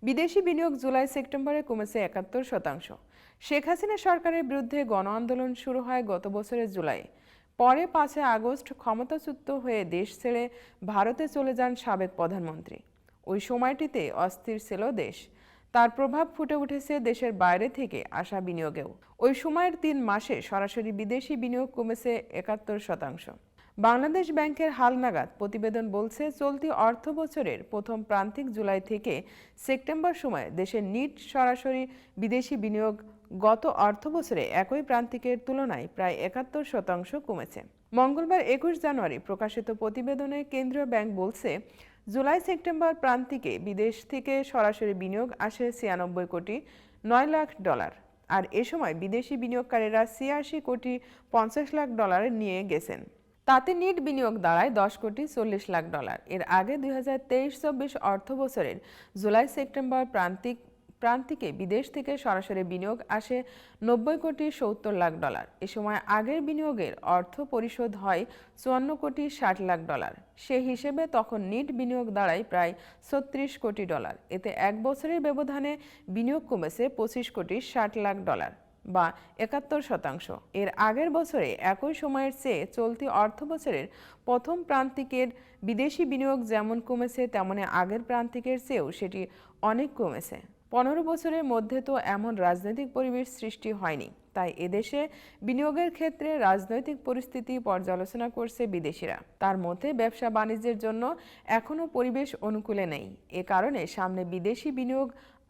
বিদেশি বিনিয়োগ জুলাই সেপ্টেম্বরে কমেছে ৭১%। শেখ হাসিনা সরকারের বিরুদ্ধে গণ আন্দোলন শুরু হয় গত বছরের জুলাই। পরে ৫ আগস্ট ক্ষমতাচ্যুত হয়ে দেশ ছেড়ে ভারতে চলে যান সাবেক প্রধানমন্ত্রী। ওই সময়টিতে অস্থির ছিল দেশ। তার প্রভাব ফুটে উঠেছে দেশের বাইরে থেকে আসা বিনিয়োগেও। ওই সময়ের ৩ মাসে সরাসরি বিদেশি বিনিয়োগ কমেছে ৭১%। বাংলাদেশ ব্যাংকের হালনাগাদ প্রতিবেদন বলছে, চলতি অর্থ বছরের প্রথম প্রান্তিক জুলাই থেকে সেপ্টেম্বর সময়ে দেশের নিট সরাসরি বিদেশি বিনিয়োগ গত অর্থ বছরে একই প্রান্তিকের তুলনায় প্রায় ৭১% কমেছে। মঙ্গলবার ২১ জানুয়ারি প্রকাশিত প্রতিবেদনে কেন্দ্রীয় ব্যাংক বলছে, জুলাই সেপ্টেম্বর প্রান্তিকে বিদেশ থেকে সরাসরি বিনিয়োগ আসে ৯৬ কোটি ৯ লাখ ডলার। আর এ সময় বিদেশি বিনিয়োগকারীরা ৮৬ কোটি ৫০ লাখ ডলার নিয়ে গেছেন। তাতে নেট বিনিয়োগ দাঁড়ায় ১০ কোটি ৪০ লাখ ডলার। এর আগে ২০২৩-২৪ অর্থ বছরের জুলাই সেপ্টেম্বর প্রান্তিকে বিদেশ থেকে সরাসরি বিনিয়োগ আসে ৯০ কোটি ৭০ লাখ ডলার। এ সময় আগের বিনিয়োগের অর্থ পরিশোধ হয় ৫৪ কোটি ৬০ লাখ ডলার। সে হিসেবে তখন নেট বিনিয়োগ দাঁড়ায় প্রায় ৩৬ কোটি ডলার। এতে এক বছরের ব্যবধানে বিনিয়োগ কমেছে ২৫ কোটি ৬০ লাখ ডলার বা ৭১%। এর আগের বছরে একই সময়ের চেয়ে চলতি অর্থ বছরের প্রথম প্রান্তিকের বিদেশি বিনিয়োগ যেমন কমেছে, তেমনি আগের প্রান্তিকের চেয়েও সেটি অনেক কমেছে। ১৫ বছরের মধ্যে তো এমন রাজনৈতিক পরিবেশ সৃষ্টি হয়নি। তাই এদেশে বিনিয়োগের ক্ষেত্রে রাজনৈতিক পরিস্থিতি পর্যালোচনা করছে বিদেশিরা। তার মতে, ব্যবসা বাণিজ্যের জন্য এখনও পরিবেশ অনুকূলে নেই। এ কারণে সামনে বিদেশি বিনিয়োগ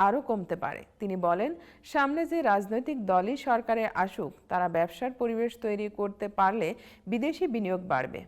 আরও কমতে পারে। তিনি বলেন, সামনে যে রাজনৈতিক দলই সরকারে আসুক, তারা ব্যবসার পরিবেশ তৈরি করতে পারলে বিদেশি বিনিয়োগ বাড়বে।